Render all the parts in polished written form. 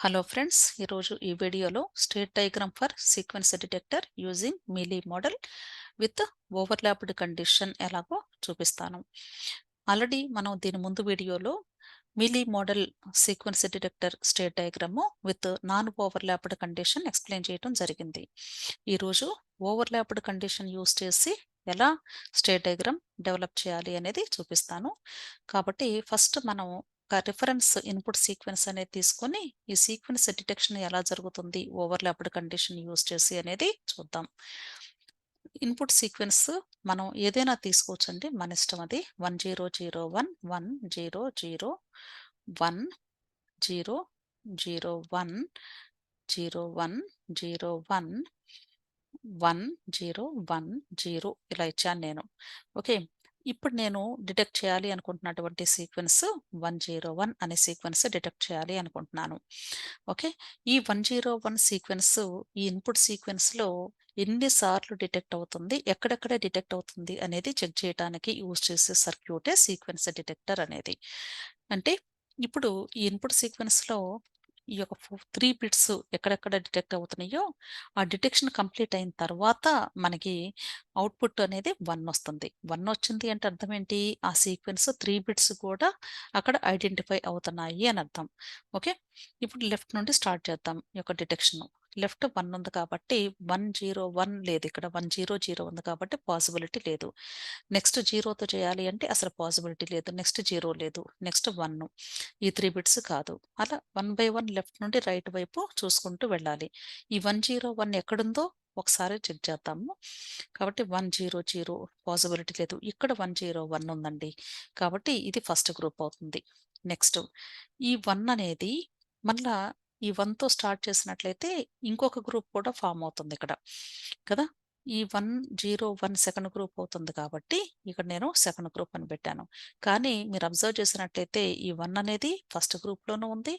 Hello friends, ఈరోజు ఈ వీడియోలో state diagram for sequence detector using mealy model with overlapped condition ఎలాగో చూపిస్తాను. ఆల్రెడీ మనం దీని ముందు వీడియోలో mealy model sequence detector state diagram with non overlapped condition explain చేయడం జరిగింది. ఈరోజు ఓవర్లాప్డ్ కండిషన్ యూస్ చేసి ఎలా స్టేట్ డయాగ్రామ్ డెవలప్ చేయాలి అనేది చూపిస్తాను. కాబట్టి ఫస్ట్ మనం ఒక రిఫరెన్స్ ఇన్పుట్ సీక్వెన్స్ అనేది తీసుకొని ఈ సీక్వెన్స్ డిటెక్షన్ ఎలా జరుగుతుంది ఓవర్లాప్డ్ కండిషన్ యూస్ చేసి అనేది చూద్దాం. ఇన్పుట్ సీక్వెన్స్ మనం ఏదైనా తీసుకోవచ్చండి, మన ఇష్టం. అది 1001 100 1 0 0 1 01 01 1010 ఇలా ఇచ్చాను నేను. ఓకే, ఇప్పుడు నేను డిటెక్ట్ చేయాలి అనుకుంటున్నటువంటి సీక్వెన్స్ 101 అనే సీక్వెన్స్ డిటెక్ట్ చేయాలి అనుకుంటున్నాను. ఓకే, ఈ 101 సీక్వెన్స్ ఈ ఇన్పుట్ సీక్వెన్స్లో ఎన్నిసార్లు డిటెక్ట్ అవుతుంది, ఎక్కడెక్కడ డిటెక్ట్ అవుతుంది అనేది చెక్ చేయడానికి యూజ్ చేసే సర్క్యూటే సీక్వెన్స్ డిటెక్టర్ అనేది. అంటే ఇప్పుడు ఈ ఇన్పుట్ సీక్వెన్స్లో ఈ యొక్క 3 బిట్స్ ఎక్కడెక్కడ డిటెక్ట్ అవుతున్నాయో ఆ డిటెక్షన్ కంప్లీట్ అయిన తర్వాత మనకి అవుట్పుట్ అనేది 1 వస్తుంది. 1 వచ్చింది అంటే అర్థం ఏంటి? ఆ సీక్వెన్స్ 3 బిట్స్ కూడా అక్కడ ఐడెంటిఫై అవుతున్నాయి అని అర్థం. ఓకే, ఇప్పుడు లెఫ్ట్ నుండి స్టార్ట్ చేద్దాం ఈ యొక్క డిటెక్షన్. లెఫ్ట్ 1 ఉంది కాబట్టి 101 లేదు, ఇక్కడ 100 ఉంది కాబట్టి పాసిబిలిటీ లేదు. నెక్స్ట్ 0తో చేయాలి అంటే అసలు పాసిబిలిటీ లేదు. నెక్స్ట్ 0 లేదు, నెక్స్ట్ 1, ఈ 3 బిట్స్ కాదు. అలా 1 బై 1 లెఫ్ట్ నుండి రైట్ వైపు చూసుకుంటూ వెళ్ళాలి. ఈ 101 ఎక్కడుందో ఒకసారి చెక్ చేద్దాము. కాబట్టి 100 పాసిబిలిటీ లేదు, ఇక్కడ 101 ఉందండి. కాబట్టి ఇది ఫస్ట్ గ్రూప్ అవుతుంది. నెక్స్ట్ ఈ 1 అనేది మళ్ళా ఈ 1తో స్టార్ట్ చేసినట్లయితే ఇంకొక గ్రూప్ కూడా ఫామ్ అవుతుంది ఇక్కడ కదా. ఈ 101 సెకండ్ గ్రూప్ అవుతుంది కాబట్టి ఇక్కడ నేను సెకండ్ గ్రూప్ అని పెట్టాను. కానీ మీరు అబ్జర్వ్ చేసినట్లయితే ఈ 1 అనేది ఫస్ట్ గ్రూప్లోనూ ఉంది,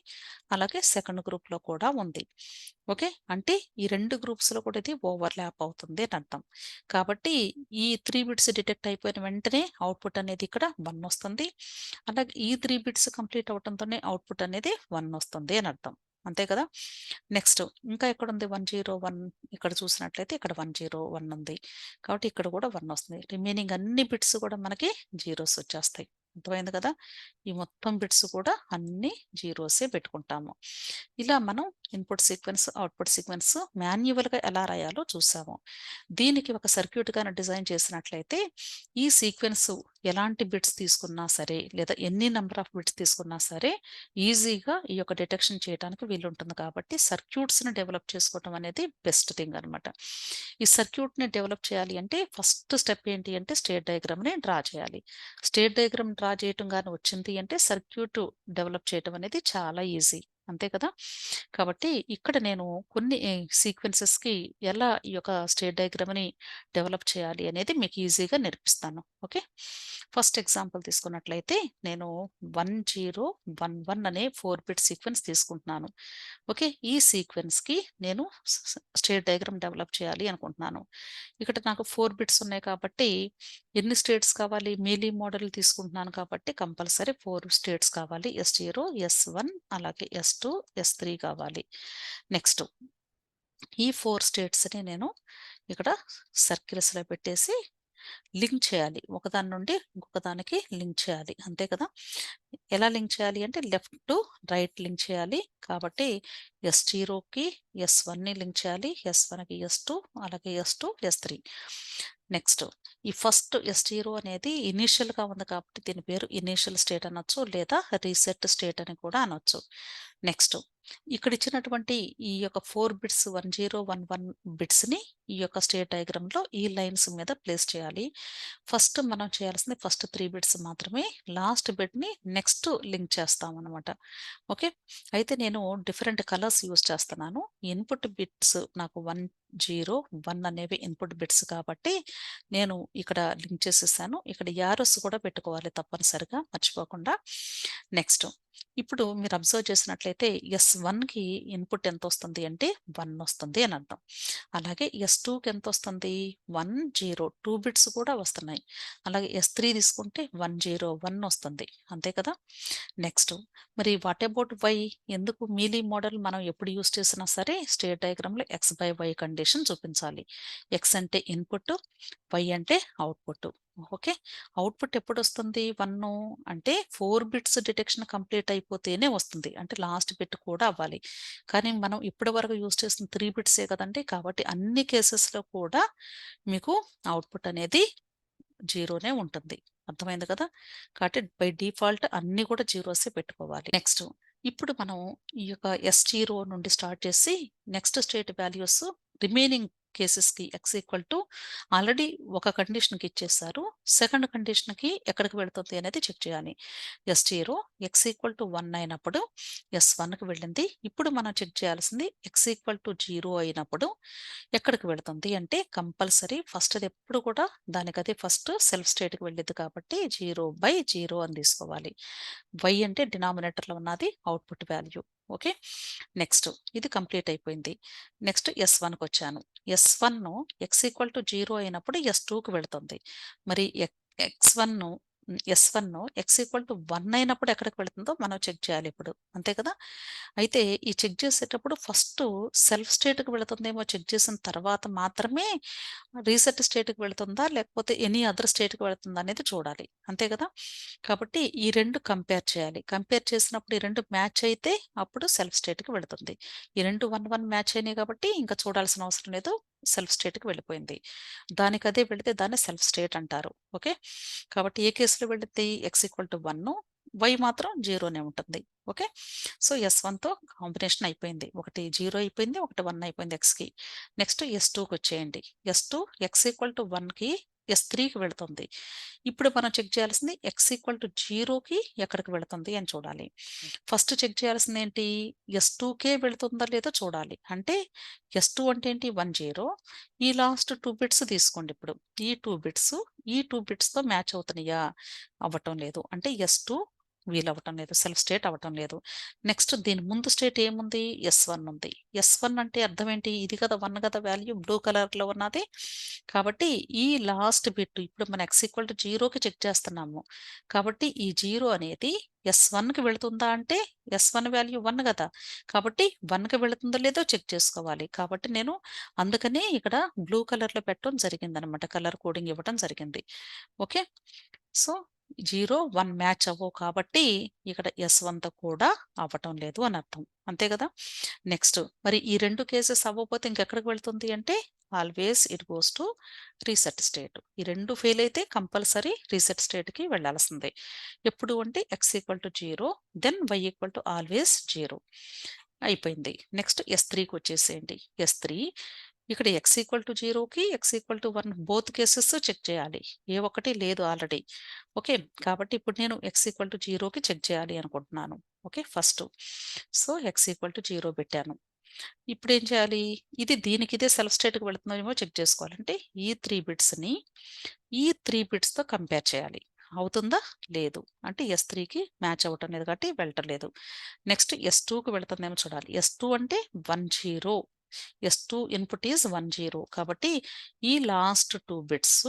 అలాగే సెకండ్ గ్రూప్లో కూడా ఉంది. ఓకే, అంటే ఈ 2 గ్రూప్స్లో కూడా ఇది ఓవర్లాప్ అవుతుంది అని అర్థం. కాబట్టి ఈ 3 బిట్స్ డిటెక్ట్ అయిపోయిన వెంటనే అవుట్పుట్ అనేది ఇక్కడ 1 వస్తుంది. అలాగే ఈ 3 బిట్స్ కంప్లీట్ అవడంతోనే అవుట్పుట్ అనేది 1 వస్తుంది అని అర్థం. అంతే కదా. నెక్స్ట్ ఇంకా ఎక్కడ ఉంది 101, ఇక్కడ చూసినట్లయితే ఇక్కడ 101 ఉంది. కాబట్టి ఇక్కడ కూడా 1 వస్తుంది. రిమైనింగ్ అన్ని బిట్స్ కూడా మనకి జీరోస్ వచ్చేస్తాయి. అర్థమైంది కదా. ఈ మొత్తం బిట్స్ కూడా అన్ని జీరోసే పెట్టుకుంటాము. ఇలా మనం ఇన్పుట్ సీక్వెన్స్ అవుట్పుట్ సీక్వెన్స్ మాన్యువల్గా ఎలా రాయాలో చూసాము. దీనికి ఒక సర్క్యూట్ గాని డిజైన్ చేసినట్లయితే ఈ సీక్వెన్స్ ఎలాంటి బిట్స్ తీసుకున్నా సరే, లేదా ఎన్ని నెంబర్ ఆఫ్ బిట్స్ తీసుకున్నా సరే ఈజీగా ఈ యొక్క డిటెక్షన్ చేయడానికి వీలుంటుంది. కాబట్టి సర్క్యూట్స్ని డెవలప్ చేసుకోవడం అనేది బెస్ట్ థింగ్ అనమాట. ఈ సర్క్యూట్ని డెవలప్ చేయాలి అంటే ఫస్ట్ స్టెప్ ఏంటి అంటే స్టేట్ డయాగ్రామ్ని డ్రా చేయాలి. స్టేట్ డయాగ్రామ్ డ్రా చేయటం కానీ వచ్చింది అంటే సర్క్యూట్ డెవలప్ చేయడం అనేది చాలా ఈజీ. అంతే కదా. కాబట్టి ఇక్కడ నేను కొన్ని సీక్వెన్సెస్కి ఎలా ఈ యొక్క స్టేట్ డయాగ్రామ్ని డెవలప్ చేయాలి అనేది మీకు ఈజీగా నేర్పిస్తాను. ఓకే, ఫస్ట్ ఎగ్జాంపుల్ తీసుకున్నట్లయితే నేను 1011 అనే 4 బిట్ సీక్వెన్స్ తీసుకుంటున్నాను. ఓకే, ఈ సీక్వెన్స్కి నేను స్టేట్ డయాగ్రామ్ డెవలప్ చేయాలి అనుకుంటున్నాను. ఇక్కడ నాకు 4 బిట్స్ ఉన్నాయి కాబట్టి ఎన్ని స్టేట్స్ కావాలి? మీలీ మోడల్ తీసుకుంటున్నాను కాబట్టి కంపల్సరీ 4 స్టేట్స్ కావాలి. S0, S1 అలాగే S2, S3 కావాలి. నెక్స్ట్ ఈ 4 స్టేట్స్ని నేను ఇక్కడ సర్కిల్స్లో పెట్టేసి లింక్ చేయాలి. ఒకదాని నుండి ఇంకొక దానికి లింక్ చేయాలి. అంతే కదా. ఎలా లింక్ చేయాలి అంటే లెఫ్ట్ టు రైట్ లింక్ చేయాలి. కాబట్టి S0కి S1ని లింక్ చేయాలి, S1కి S2 అలాగే S2 S3. నెక్స్ట్ ఈ ఫస్ట్ S0 అనేది ఇనీషియల్గా ఉంది కాబట్టి దీని పేరు ఇనీషియల్ స్టేట్ అనొచ్చు, లేదా రీసెట్ స్టేట్ అని కూడా అనొచ్చు. నెక్స్ట్ ఇక్కడ ఇచ్చినటువంటి ఈ యొక్క 4 బిట్స్ 1011 బిట్స్ని ఈ యొక్క స్టేట్ డయాగ్రామ్లో ఈ లైన్స్ మీద ప్లేస్ చేయాలి. ఫస్ట్ మనం చేయాల్సింది ఫస్ట్ 3 బిట్స్ మాత్రమే, లాస్ట్ బిట్ని నెక్స్ట్ లింక్ చేస్తాం అనమాట. ఓకే, అయితే నేను డిఫరెంట్ కలర్స్ యూస్ చేస్తున్నాను. ఇన్పుట్ బిట్స్ నాకు 101 అనేవి ఇన్పుట్ బిట్స్ కాబట్టి నేను ఇక్కడ లింక్ చేసేసాను. ఇక్కడ యారోస్ కూడా పెట్టుకోవాలి తప్పనిసరిగా, మర్చిపోకుండా. నెక్స్ట్ ఇప్పుడు మీరు అబ్జర్వ్ చేసినట్లయితే S1కి ఇన్పుట్ ఎంతొస్తుంది అంటే 1 వస్తుంది అని అర్థం. అలాగే S2కి ఎంతొస్తుంది? 1, 0 2 బిట్స్ కూడా వస్తున్నాయి. అలాగే S3 తీసుకుంటే 1, 0, 1 వస్తుంది. అంతే కదా! నెక్స్ట్ మరి వాట్ అబౌట్ వై? ఎందుకు మీలీ మోడల్ మనం ఎప్పుడు యూజ్ చేసినా సరే స్టేట్ డయాగ్రామ్‌లో X/Y కండిషన్ చూపించాలి. X అంటే ఇన్పుట్, Y అంటే అవుట్పుట్. ఓకే. అవుట్పుట్ ఎప్పుడొస్తుంది? 1 అంటే 4 బిట్స్ డిటెక్షన్ కంప్లీట్ అయిపోతేనే వస్తుంది. అంటే లాస్ట్ బిట్ కూడా అవ్వాలి. కానీ మనం ఇప్పటి వరకు యూజ్ చేసిన 3 బిట్సే కదండీ! కాబట్టి అన్ని కేసెస్‌లో కూడా మీకు అవుట్పుట్ అనేది జీరోనే ఉంటుంది. అర్థమైంది కదా! కాబట్టి బై డిఫాల్ట్ అన్నీ కూడా జీరోసే పెట్టుకోవాలి. నెక్స్ట్ ఇప్పుడు మనం ఈ యొక్క S0 నుండి స్టార్ట్ చేసి నెక్స్ట్ స్టేట్ వాల్యూస్ రిమైనింగ్ కేసెస్‌కి ఆల్రెడీ ఒక కండిషన్‌కి ఇచ్చేసారు. సెకండ్ కండిషన్‌కి ఎక్కడికి వెళ్తుంది అనేది చెక్ చేయాలి. S0 X=1 అయినప్పుడు S1కి వెళ్ళింది. ఇప్పుడు మనం చెక్ చేయాల్సింది X=0 అయినప్పుడు ఎక్కడికి వెళుతుంది అంటే కంపల్సరీ ఫస్ట్‌ది ఎప్పుడు కూడా దానికదే ఫస్ట్ సెల్ఫ్ స్టేట్‌కి వెళ్ళిద్ది కాబట్టి 0/0 అని తీసుకోవాలి. y అంటే డినామినేటర్‌లో ఉన్నది అవుట్‌పుట్ వాల్యూ. ఓకే. నెక్స్ట్ ఇది కంప్లీట్ అయిపోయింది. నెక్స్ట్ S1కొచ్చాను. S1 X=0 అయినప్పుడు S2కి వెళుతుంది. మరి X1 S1 X=1 అయినప్పుడు ఎక్కడికి వెళుతుందో మనం చెక్ చేయాలి ఇప్పుడు. అంతే కదా! అయితే ఈ చెక్ చేసేటప్పుడు ఫస్ట్ సెల్ఫ్ స్టేట్‌కి వెళుతుందేమో చెక్ చేసిన తర్వాత మాత్రమే రీసెట్ స్టేట్‌కి వెళుతుందా? లేకపోతే ఎనీ అదర్ స్టేట్‌కి వెళుతుందా అనేది చూడాలి. అంతే కదా! కాబట్టి ఈ 2 కంపేర్ చేయాలి. కంపేర్ చేసినప్పుడు ఈ 2 మ్యాచ్ అయితే అప్పుడు సెల్ఫ్ స్టేట్‌కి వెళుతుంది. ఈ 2 1 మ్యాచ్ అయినాయి కాబట్టి ఇంకా చూడాల్సిన అవసరం లేదు. సెల్ఫ్ స్టేట్‌కి వెళ్ళిపోయింది. దానికదే వెళితే దాన్ని సెల్ఫ్ స్టేట్ అంటారు. ఓకే. కాబట్టి ఏ కేస్‌లో వెళ్ళిద్ది? X=1 y మాత్రం 0నే ఉంటుంది. ఓకే. సో, S1తో కాంబినేషన్ అయిపోయింది. ఒకటి 0 అయిపోయింది. ఒకటి 1 అయిపోయింది Xకి. నెక్స్ట్ S2కొచ్చేయండి. S2 X=1కి S3కి వెళుతుంది. ఇప్పుడు మనం చెక్ చేయాల్సింది X=0కి ఎక్కడికి వెళుతుంది అని చూడాలి. ఫస్ట్ చెక్ చేయాల్సింది ఏంటి? S2కే వెళుతుందా లేదో చూడాలి. అంటే S2 అంటే ఏంటి? 1, 0 ఈ లాస్ట్ 2 బిట్స్ తీసుకోండి ఇప్పుడు. ఈ 2 బిట్స్‌తో మ్యాచ్ అవుతున్నాయా? అవ్వటం లేదు. అంటే S2 వీలవ్వటం లేదు. సెల్ఫ్ స్టేట్ అవ్వటం లేదు. నెక్స్ట్ దీని ముందు స్టేట్ ఏముంది? S1 ఉంది. S1 అంటే అర్థం ఏంటి? ఇది కదా 1 కదా వాల్యూ బ్లూ కలర్‌లో ఉన్నది. కాబట్టి ఈ లాస్ట్ బిట్ ఇప్పుడు మనం X=0కి చెక్ చేస్తున్నాము. కాబట్టి ఈ 0 అనేది S1కి వెళుతుందా అంటే S1 వాల్యూ 1 కదా! కాబట్టి 1కి వెళుతుందో లేదో చెక్ చేసుకోవాలి. కాబట్టి నేను అందుకనే ఇక్కడ బ్లూ కలర్‌లో పెట్టడం జరిగిందనమాట. కలర్ కోడింగ్ ఇవ్వటం జరిగింది. ఓకే. సో, 0, 1 మ్యాచ్ అవ్వవు కాబట్టి ఇక్కడ S1తో కూడా అవ్వటం లేదు అని అర్థం. అంతే కదా! నెక్స్ట్ మరి ఈ 2 కేసెస్ అవ్వకపోతే ఇంకెక్కడికి వెళ్తుంది అంటే always it goes to reset state. ఈ 2 ఫెయిల్ అయితే కంపల్సరీ రీసెట్ స్టేట్‌కి వెళ్ళాల్సిందే. ఎప్పుడు అంటే X=0 దెన్ Y ఆల్వేస్ 0 అయిపోయింది. నెక్స్ట్ S3కొచ్చేసేయండి. S3 ఇక్కడ X=0కి X=1 బోత్ కేసెస్ చెక్ చేయాలి. ఏ ఒక్కటి లేదు ఆల్రెడీ. ఓకే. కాబట్టి ఇప్పుడు నేను X=0కి చెక్ చేయాలి అనుకుంటున్నాను. ఓకే. ఫస్ట్. సో, X=0 పెట్టాను. ఇప్పుడేం చేయాలి? ఇది దీనికిదే సెల్ఫ్ స్టేట్‌కి వెళుతుందేమో చెక్ చేసుకోవాలి. అంటే ఈ 3 బిట్స్‌తో కంపేర్ చేయాలి. అవుతుందా? లేదు. అంటే S3కి మ్యాచ్ అవ్వటం లేదు కాబట్టి వెళ్ళటం లేదు. నెక్స్ట్ S2కి వెళుతుందేమో చూడాలి. S2 అంటే 1, 0 S2 ఇన్పుట్ ఈస్ 1, 0 కాబట్టి ఈ లాస్ట్ 2 బిట్స్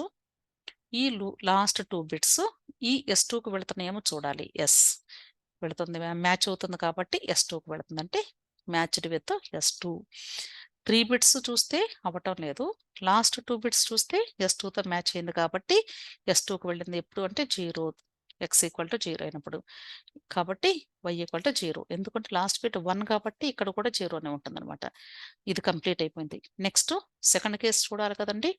లాస్ట్ 2 బిట్స్ ఈ S2కి వెళుతున్నాయేమో చూడాలి. వెళుతుంది మ్యాచ్ అవుతుంది కాబట్టి S2కి వెళుతుంది. అంటే మ్యాచ్డ్ విత్ S2. 3 బిట్స్ చూస్తే అవ్వటం లేదు. లాస్ట్ 2 బిట్స్ చూస్తే S2తో మ్యాచ్ అయింది కాబట్టి S2కి వెళ్ళింది. ఎప్పుడు అంటే 0 X=0 అయినప్పుడు. కాబట్టి Y=0 ఎందుకంటే లాస్ట్ బిట్ 1 కాబట్టి ఇక్కడ కూడా 0నే ఉంటుందన్నమాట. ఇది కంప్లీట్ అయిపోయింది. నెక్స్ట్ సెకండ్ కేస్ చూడాలి కదండీ!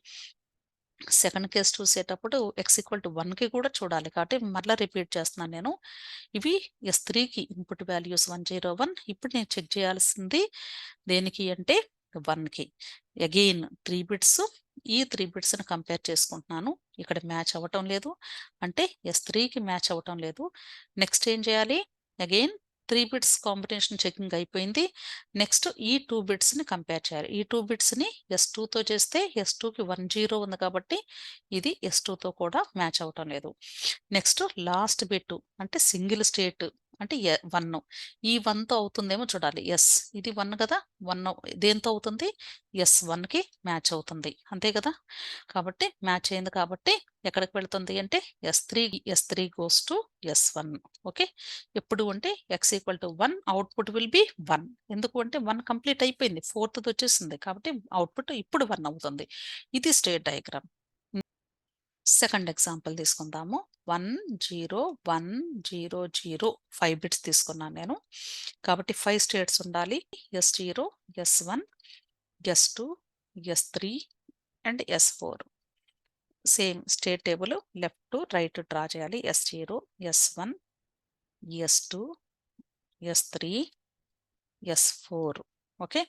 సెకండ్ కేస్ చూసేటప్పుడు X=1కి కూడా చూడాలి. కాబట్టి మరలా రిపీట్ చేస్తున్నాను నేను. ఇవి S3కి ఇన్పుట్ వాల్యూస్ 101 ఇప్పుడు నేను చెక్ చేయాల్సింది దేనికి అంటే 1కి. అగైన్ 3 బిట్స్ ఈ 3 బిట్స్‌ని కంపేర్ చేసుకుంటున్నాను. ఇక్కడ మ్యాచ్ అవ్వటం లేదు. అంటే S3కి మ్యాచ్ అవ్వటం లేదు. నెక్స్ట్ ఏం చేయాలి? అగైన్ 3 బిట్స్ కాంబినేషన్ చెకింగ్ అయిపోయింది. నెక్స్ట్ ఈ 2 బిట్స్‌ని కంపేర్ చేయాలి. ఈ 2 బిట్స్‌ని S2తో చేస్తే S2కి 10 ఉంది కాబట్టి ఇది S2తో కూడా మ్యాచ్ అవ్వటం లేదు. నెక్స్ట్ లాస్ట్ బిట్ అంటే సింగిల్ స్టేట్ అంటే 1 ఈ 1తో అవుతుందేమో చూడాలి. యెస్. ఇది 1 కదా! 1 దేనితో అవుతుంది? యెస్ 1కి మ్యాచ్ అవుతుంది. అంతే కదా! కాబట్టి మ్యాచ్ అయింది కాబట్టి ఎక్కడికి వెళ్తుంది అంటే ఎస్3 గోస్ టు ఎస్1. ఓకే. ఎప్పుడు అంటే x = 1 అవుట్‌పుట్ విల్ బి 1. ఎందుకు అంటే 1 కంప్లీట్ అయిపోయింది. ఫోర్త్‌ది వచ్చేసింది. కాబట్టి అవుట్‌పుట్ ఇప్పుడు 1 అవుతుంది. ఇది స్టేట్ డయాగ్రామ్. సెకండ్ ఎగ్జాంపుల్ తీసుకుందాము. 1, 0, 1, 0, 0 5 బిట్స్ తీసుకున్నాను నేను. కాబట్టి 5 స్టేట్స్ ఉండాలి. S0, S1, S2, S3 and S4. Same state table left to right draw చేయాలి. S0, S1, S2, S3, S4. Okay.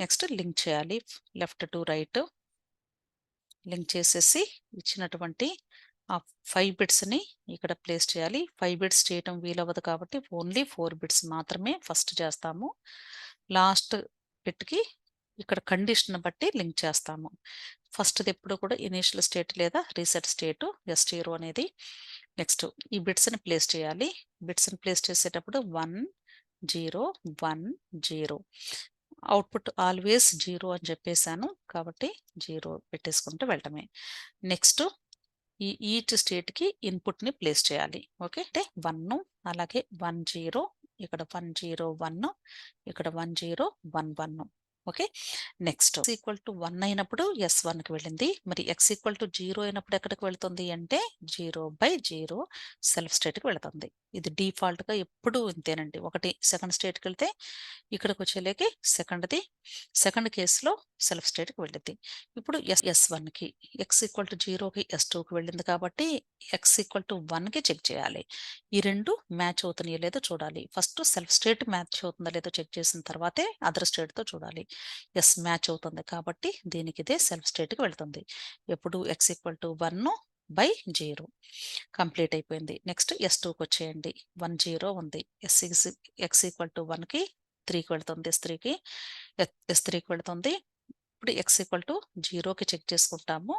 Next link చేయాలి. లెఫ్ట్ టు రైట్ లింక్ చేసేసి ఇచ్చినటువంటి ఆ 5 బిట్స్‌ని ఇక్కడ ప్లేస్ చేయాలి. 5 బిట్స్ చేయటం వీలవ్వదు కాబట్టి ఓన్లీ 4 బిట్స్ మాత్రమే ఫస్ట్ చేస్తాము. లాస్ట్ బిట్‌కి ఇక్కడ కండిషన్ బట్టి లింక్ చేస్తాము. ఫస్ట్‌ది ఎప్పుడు కూడా ఇనీషియల్ స్టేట్ లేదా రీసెట్ స్టేట్ S0 అనేది. నెక్స్ట్ ఈ బిట్స్‌ని ప్లేస్ చేయాలి. బిట్స్‌ని ప్లేస్ చేసేటప్పుడు 1, 0, 1, 0. అవుట్‌పుట్ ఆల్‌వేస్ 0 అని చెప్పేసాను. కాబట్టి 0 పెట్టేసుకుంటూ వెళ్ళటమే. నెక్స్ట్ ఈచ్ స్టేట్‌కి ఇన్‌పుట్‌ని ప్లేస్ చేయాలి. ఓకే. అంటే 1 అలాగే 1, 0 ఇక్కడ 1, 0, 1 ఇక్కడ 1, 0, 1, 1. ఓకే. నెక్స్ట్ x 1 అయినప్పుడు S1కి వెళ్ళింది. మరి x 0 అయినప్పుడు ఎక్కడికి వెళ్తుంది అంటే 0/0 సెల్ఫ్ స్టేట్‌కి వెళ్తుంది. ఇది డిఫాల్ట్‌గా ఎప్పుడూ ఇంతేనండి. ఒకటి సెకండ్ స్టేట్‌కి వెళ్తే ఇక్కడికొచ్చేలేకి సెకండ్ కేస్‌లో సెల్ఫ్ స్టేట్‌కి వెళ్ళిద్ది. ఇప్పుడు S1కి x 0కి S2కి వెళ్ళింది కాబట్టి x 1కి చెక్ చేయాలి. ఈ 2 మ్యాచ్ అవుతున్నాయో లేదో చూడాలి. ఫస్ట్ సెల్ఫ్ స్టేట్ మ్యాచ్ అవుతుందో లేదో చెక్ చేసిన తర్వాతే అదర్ స్టేట్‌తో చూడాలి. ఎస్ మ్యాచ్ అవుతుంది కాబట్టి దీనికి ఇదే సెల్ఫ్ స్టేట్‌కి వెళ్తుంది. ఎప్పుడు x 1/0 కంప్లీట్ అయిపోయింది. నెక్స్ట్ S2కి వచ్చేయండి. 1, 0 ఉంది. x 1కి 3కి వెళ్తుంది. S3కి వెళ్తుంది. ఇప్పుడు x 0కి చెక్ చేసుకుంటాము.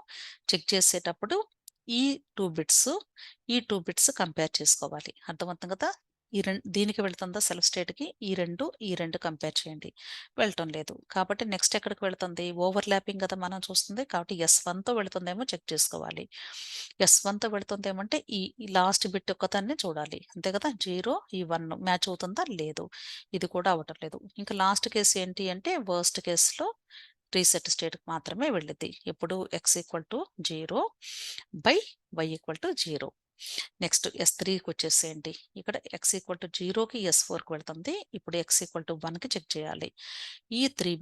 చెక్ చేసేటప్పుడు ఈ 2 బిట్స్ కంపేర్ చేసుకోవాలి. అర్థమవుతుంది కదా! దీనికి వెళ్తుందా సెల్ఫ్ స్టేట్‌కి ఈ రెండు కంపేర్ చేయండి. వెళ్ళటం లేదు. కాబట్టి నెక్స్ట్ ఎక్కడికి వెళ్తుంది? ఓవర్‌లాపింగ్ కదా మనం చూస్తుంది. కాబట్టి S1తో వెళ్తుందేమో చెక్ చేసుకోవాలి. S1తో వెళ్తుందేమంటే ఈ లాస్ట్ బిట్ ఒక్కదాన్నే చూడాలి. అంతే కదా! 0 ఈ 1 మ్యాచ్ అవుతుందా? లేదు. ఇది కూడా అవ్వటం లేదు. ఇంకా లాస్ట్ కేస్ ఏంటి అంటే వర్స్ట్ కేస్‌లో రీసెట్ స్టేట్‌కి మాత్రమే వెళ్ళిద్ది. ఎప్పుడు x = 0/y = 0. నెక్స్ట్ S3కి వచ్చేసేయండి. ఇక్కడ x 0కి S4కి వెళ్తుంది. ఇప్పుడు x 1కి చెక్ చేయాలి. ఈ 3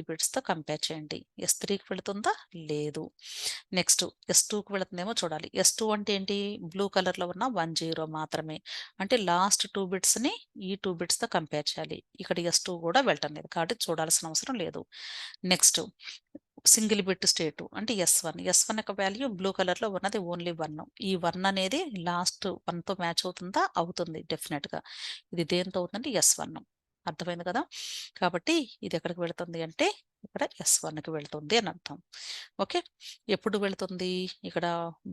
బిట్స్‌తో కంపేర్ చేయండి. S3కి వెళుతుందా? లేదు. నెక్స్ట్ S2కి వెళుతుందేమో చూడాలి. S2 అంటే ఏంటి? బ్లూ కలర్‌లో ఉన్న 1, 0 మాత్రమే. అంటే లాస్ట్ 2 బిట్స్‌ని ఈ 2 బిట్స్‌తో కంపేర్ చేయాలి. ఇక్కడ S2 కూడా వెళ్ళటం లేదు. కాబట్టి చూడాల్సిన అవసరం లేదు. నెక్స్ట్ సింగిల్ బిట్ స్టేటు అంటే S1 యొక్క వాల్యూ బ్లూ కలర్‌లో ఉన్నది ఓన్లీ 1. ఈ 1 అనేది లాస్ట్ 1తో మ్యాచ్ అవుతుందా? అవుతుంది డెఫినిట్‌గా. ఇది దేనితో అవుతుందంటే S1. అర్థమైంది కదా! కాబట్టి ఇది ఎక్కడికి వెళుతుంది అంటే ఇక్కడ S1కి వెళ్తుంది అని అర్థం. ఓకే. ఎప్పుడు వెళుతుంది? ఇక్కడ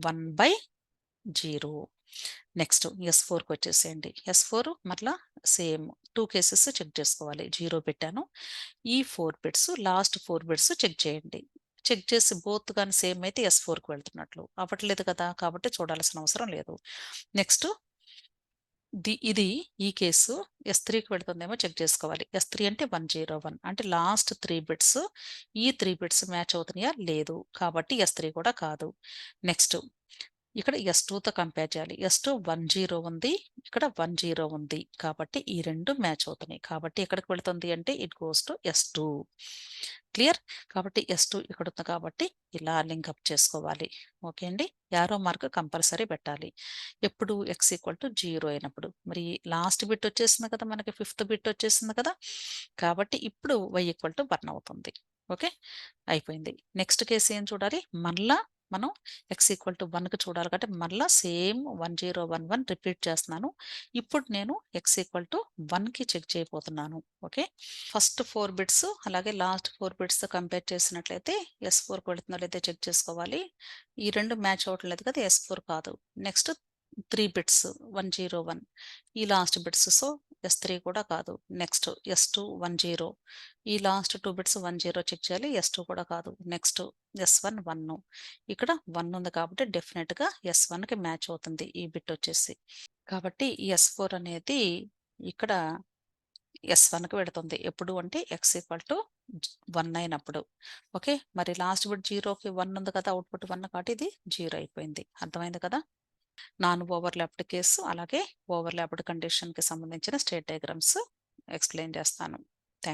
1/0. నెక్స్ట్ S4కి వచ్చేసేయండి. S4 మరలా సేమ్ 2 కేసెస్ చెక్ చేసుకోవాలి. 0 పెట్టాను. ఈ 4 బిట్స్ లాస్ట్ 4 బిట్స్ చెక్ చేయండి. చెక్ చేసి బోత్ గాని సేమ్ అయితే S4కి వెళ్తున్నట్లు. అవ్వట్లేదు కదా! కాబట్టి చూడాల్సిన అవసరం లేదు. నెక్స్ట్ ఇది ఈ కేసు S3కి వెళ్తుందేమో చెక్ చేసుకోవాలి. S3 అంటే 101 అంటే లాస్ట్ 3 బిట్స్ ఈ 3 బిట్స్ మ్యాచ్ అవుతున్నాయా? లేదు. కాబట్టి S3 కూడా కాదు. నెక్స్ట్ ఇక్కడ S2తో కంపేర్ చేయాలి. S2 10 ఉంది. ఇక్కడ 10 ఉంది. కాబట్టి ఈ 2 మ్యాచ్ అవుతున్నాయి. కాబట్టి ఎక్కడికి వెళ్తుంది అంటే it goes to S2. Clear? కాబట్టి S2 ఇక్కడ ఉంది కాబట్టి ఇలా లింక్ అప్ చేసుకోవాలి. ఓకే అండి. యారో మార్క్ కంపల్సరీ పెట్టాలి. ఎప్పుడు x 0 అయినప్పుడు. మరి లాస్ట్ బిట్ వచ్చేసింది కదా! మనకి ఫిఫ్త్ బిట్ వచ్చేసింది కదా! కాబట్టి ఇప్పుడు y 1 అవుతుంది. ఓకే. అయిపోయింది. నెక్స్ట్ కేస్ ఏం చూడాలి? మళ్ళా మనం x 1కి చూడాలి కాబట్టి మళ్ళా సేమ్ 1011 రిపీట్ చేస్తున్నాను. ఇప్పుడు నేను x 1కి చెక్ చేయబోతున్నాను. ఓకే. ఫస్ట్ 4 బిట్స్ అలాగే లాస్ట్ 4 బిట్స్‌తో కంపేర్ చేసినట్లయితే S4కి వెళ్తుందో లేదో చెక్ చేసుకోవాలి. ఈ 2 మ్యాచ్ అవ్వట్లేదు కదా! S4 కాదు. నెక్స్ట్ 3 బిట్స్ 101 ఈ లాస్ట్ బిట్స్. సో, S3 కూడా కాదు. నెక్స్ట్ S2 10 ఈ లాస్ట్ 2 బిట్స్ 10 చెక్ చేయాలి. S2 కూడా కాదు. నెక్స్ట్ S1 1 ఇక్కడ 1 ఉంది కాబట్టి డెఫినిట్‌గా S1కి మ్యాచ్ అవుతుంది ఈ బిట్ వచ్చేసి. కాబట్టి ఈ S4 అనేది ఇక్కడ S1కి వెడుతుంది. ఎప్పుడు అంటే x ఈక్వల్ టు 1 అయినప్పుడు. ఓకే. మరి లాస్ట్ బిట్ 0కి 1 ఉంది కదా! అవుట్‌పుట్ 1 కాబట్టి ఇది 0 అయిపోయింది. అర్థమైంది కదా! నాన్ ఓవర్‌లాప్డ్ కేసు అలాగే ఓవర్‌లాప్డ్ కండిషన్‌కి సంబంధించిన స్టేట్ డయాగ్రామ్స్ ఎక్స్‌ప్లెయిన్ చేస్తాను.